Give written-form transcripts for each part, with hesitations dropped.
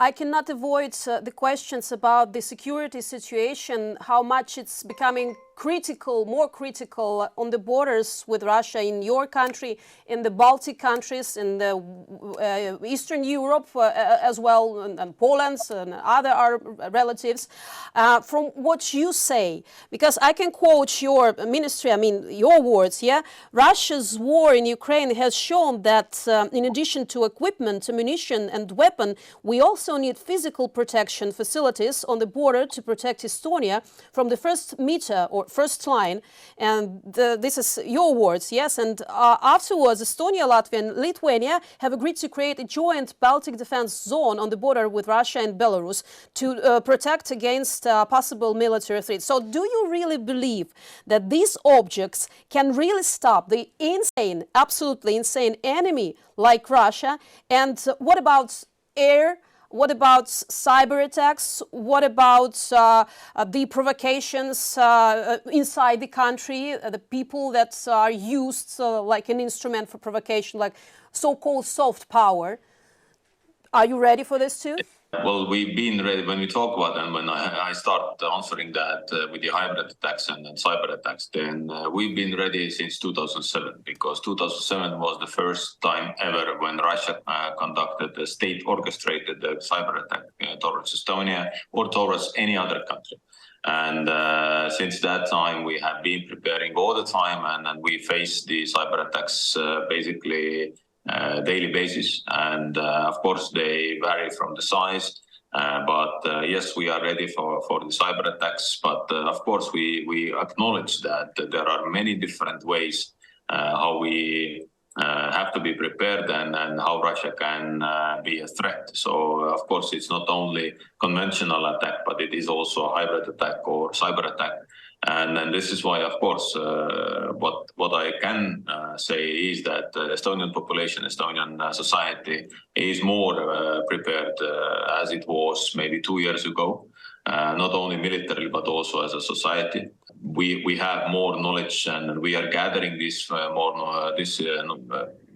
I cannot avoid the questions about the security situation, how much it's becoming critical, more critical on the borders with Russia in your country, in the Baltic countries, in the Eastern Europe as well, and Poland and other our relatives. From what you say, because I can quote your ministry, I mean your words, yeah? Russia's war in Ukraine has shown that in addition to equipment, ammunition and weapon, we also need physical protection facilities on the border to protect Estonia from the first meter or first line, and this is your words, yes? And afterwards, Estonia, Latvia and Lithuania have agreed to create a joint Baltic defense zone on the border with Russia and Belarus to protect against possible military threats. So do you really believe that these objects can really stop the insane, absolutely insane enemy like Russia? And what about air? What about cyber attacks? What about the provocations inside the country, the people that are used like an instrument for provocation, like so-called soft power? Are you ready for this too? Well, we've been ready when we talk about them. When I start answering that with the hybrid attacks and cyber attacks, then we've been ready since 2007, because 2007 was the first time ever when Russia conducted a state-orchestrated cyber attack towards Estonia or towards any other country. And since that time, we have been preparing all the time, and we face the cyber attacks basically daily basis, and of course they vary from the size, but yes, we are ready for the cyber attacks, but of course we acknowledge that there are many different ways how we have to be prepared and how Russia can be a threat. So of course it's not only conventional attack, but it is also a hybrid attack or cyber attack. And this is why, of course, what I can say is that Estonian population, Estonian society is more prepared as it was maybe 2 years ago, not only militarily, but also as a society. We have more knowledge, and we are gathering this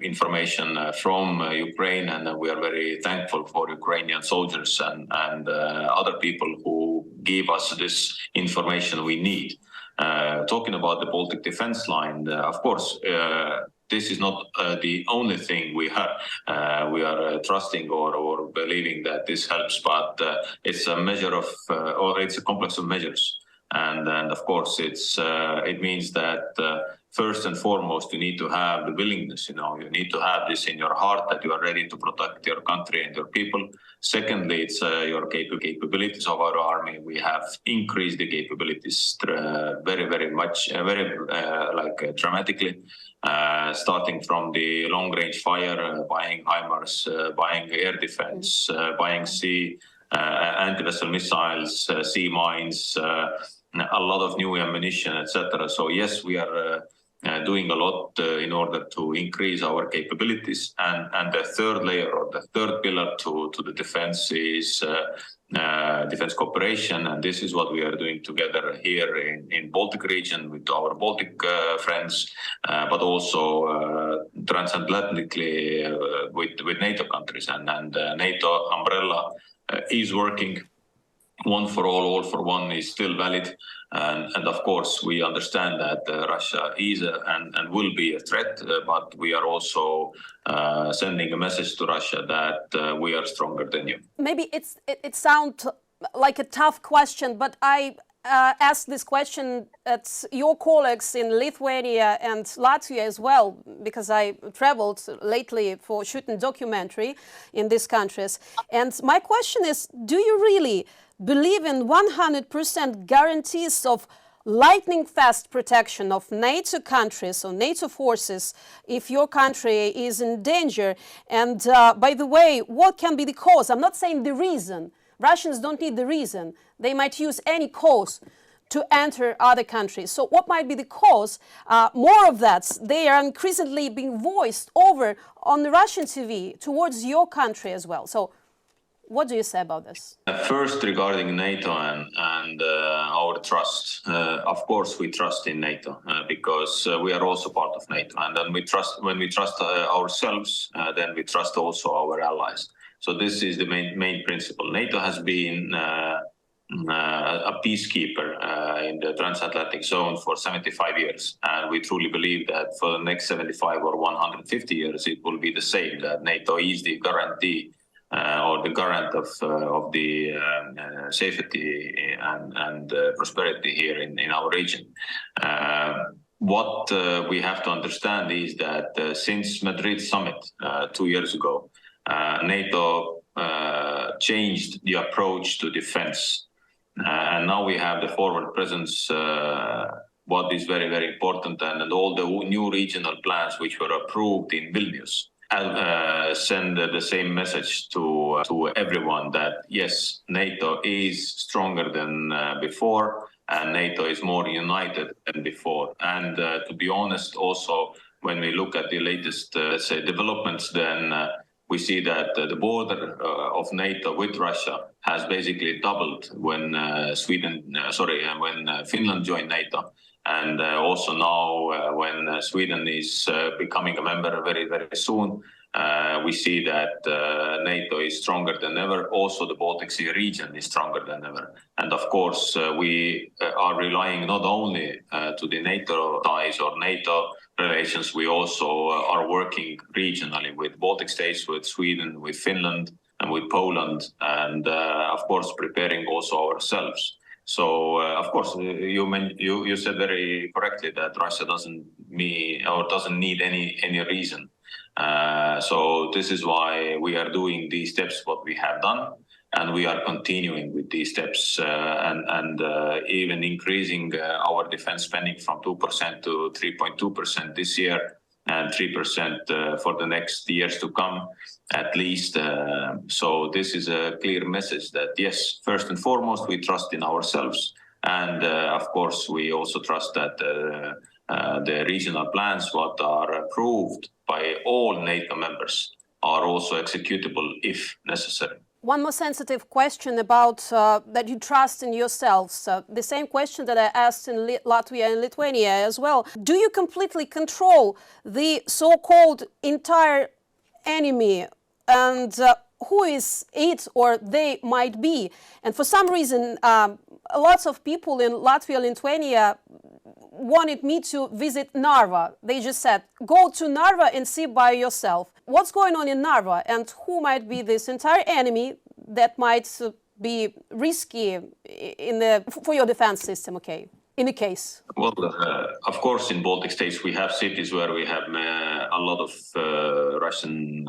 information from Ukraine, and we are very thankful for Ukrainian soldiers and other people who give us this information we need. Talking about the Baltic defense line, of course, this is not the only thing we have. We are trusting or believing that this helps, but it's a measure of, or it's a complex of measures. And of course, it means that first and foremost, you need to have the willingness, you need to have this in your heart that you are ready to protect your country and your people. Secondly, it's your capabilities of our army. We have increased the capabilities very much, dramatically, starting from the long-range fire, buying HIMARS, buying air defense, buying sea anti-vessel missiles, sea mines, a lot of new ammunition, etc. So yes, we are doing a lot in order to increase our capabilities. And the third layer or the third pillar to the defense is defense cooperation. And this is what we are doing together here in Baltic region with our Baltic friends, but also transatlantically with NATO countries. And NATO umbrella is working. One for all for one is still valid. And of course, we understand that Russia is and will be a threat, but we are also sending a message to Russia that we are stronger than you. Maybe it sounds like a tough question, but I asked this question at your colleagues in Lithuania and Latvia as well, because I traveled lately for shooting documentary in these countries. And my question is, do you really believe in 100% guarantees of lightning-fast protection of NATO countries or NATO forces if your country is in danger? And by the way, what can be the cause? I'm not saying the reason. Russians don't need the reason. They might use any cause to enter other countries. So what might be the cause? More of that, they are increasingly being voiced over on the Russian TV towards your country as well. So what do you say about this? First, regarding NATO and our trust. Of course, we trust in NATO because we are also part of NATO. And then when we trust ourselves, then we trust also our allies. So this is the main principle. NATO has been a peacekeeper in the transatlantic zone for 75 years. And we truly believe that for the next 75 or 150 years, it will be the same, that NATO is the guarantee or the garant of the safety and prosperity here in our region. What we have to understand is that since Madrid summit 2 years ago, NATO changed the approach to defense. And now we have the forward presence, what is very, very important, and all the new regional plans which were approved in Vilnius. Send the same message to everyone that yes, NATO is stronger than before, and NATO is more united than before. And to be honest, also when we look at the latest, let's say, developments, then we see that the border of NATO with Russia has basically doubled when when Finland joined NATO. And also now when Sweden is becoming a member very, very soon, we see that NATO is stronger than ever. Also, the Baltic Sea region is stronger than ever. And of course, we are relying not only to the NATO ties or NATO relations, we also are working regionally with Baltic states, with Sweden, with Finland, and with Poland, and of course, preparing also ourselves. So, of course, you said very correctly that Russia doesn't need any reason. So this is why we are doing these steps, what we have done, and we are continuing with these steps and even increasing our defense spending from 2% to 3.2% this year and 3% for the next years to come, at least. So this is a clear message that, yes, first and foremost, we trust in ourselves. And of course, we also trust that the regional plans, what are approved by all NATO members, are also executable if necessary. One more sensitive question about that you trust in yourselves. The same question that I asked in Latvia and Lithuania as well. Do you completely control the so-called entire enemy, and who is it or they might be? And for some reason, lots of people in Latvia and Lithuania wanted me to visit Narva. They just said, go to Narva and see by yourself. What's going on in Narva, and who might be this entire enemy that might be risky for your defense system, okay, in the case? Well, of course, in Baltic states, we have cities where we have a lot of Russian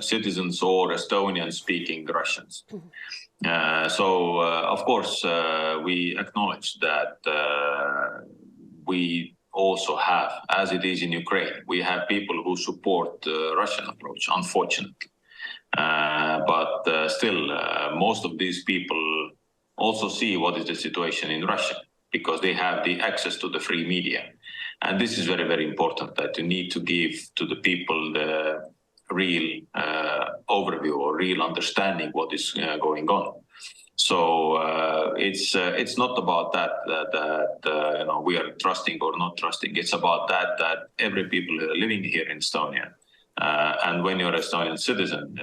citizens or Estonian-speaking Russians. Mm-hmm. So, of course, we acknowledge that we also have, as it is in Ukraine, we have people who support the Russian approach, unfortunately. But still, most of these people also see what is the situation in Russia, because they have the access to the free media. And this is very, very important, that you need to give to the people the real overview or real understanding what is going on. So it's not about that we are trusting or not trusting. It's about that every people living here in Estonia, and when you're an Estonian citizen,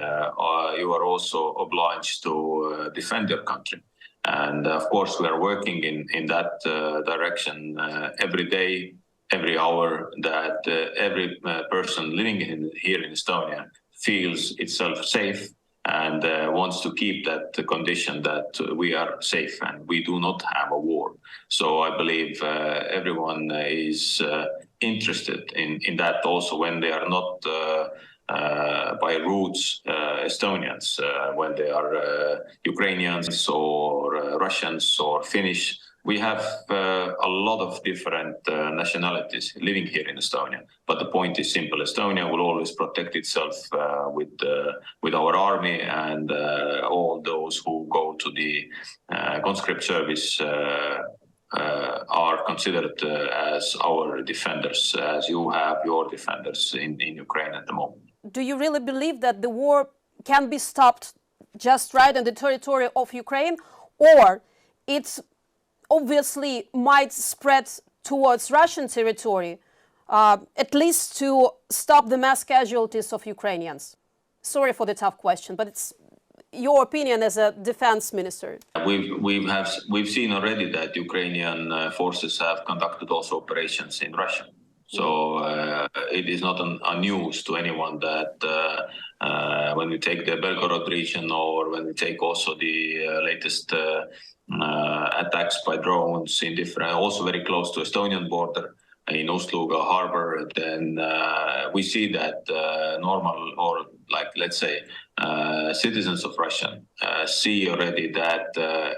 you are also obliged to defend your country. And of course, we are working in that direction every day, every hour, that every person living here in Estonia feels itself safe and wants to keep that condition that we are safe and we do not have a war. So I believe everyone is interested in that also, when they are not by roots Estonians, when they are Ukrainians or Russians or Finnish. We have a lot of different nationalities living here in Estonia, but the point is simple. Estonia will always protect itself with our army, and all those who go to the conscript service are considered as our defenders, as you have your defenders in Ukraine at the moment. Do you really believe that the war can be stopped just right on the territory of Ukraine, or it's obviously might spread towards Russian territory, at least to stop the mass casualties of Ukrainians? Sorry for the tough question, but it's your opinion as a defense minister. We've seen already that Ukrainian forces have conducted also operations in Russia. So it is not a news to anyone that when we take the Belgorod region or when we take also the latest attacks by drones in different, also very close to Estonian border in Ust-Luga harbor, then we see that normal or like, let's say, citizens of Russia see already that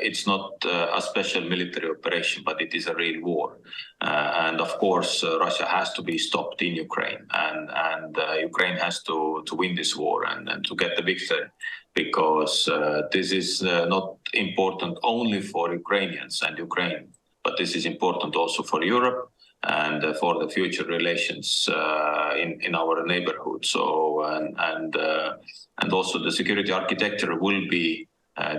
it's not a special military operation, but it is a real war. And of course, Russia has to be stopped in Ukraine, and Ukraine has to win this war and to get the victory, because this is not important only for Ukrainians and Ukraine, but this is important also for Europe and for the future relations in our neighborhood. So and also the security architecture will be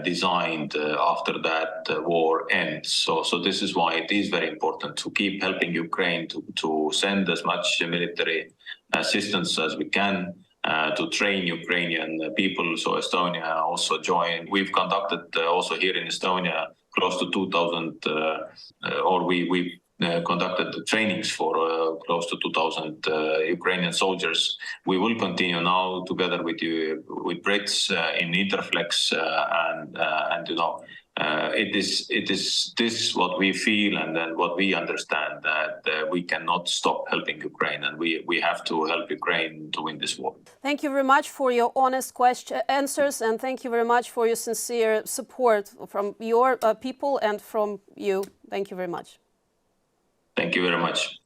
designed after that war ends. So this is why it is very important to keep helping Ukraine to send as much military assistance as we can to train Ukrainian people. So Estonia also joined. We've conducted also here in Estonia close to 2,000, or we conducted the trainings for close to 2,000 Ukrainian soldiers. We will continue now together with Brits in Interflex, and you know, it is this what we feel and then what we understand, that we cannot stop helping Ukraine, and we have to help Ukraine to win this war. Thank you very much for your honest answers, and thank you very much for your sincere support from your people and from you. Thank you very much. Thank you very much.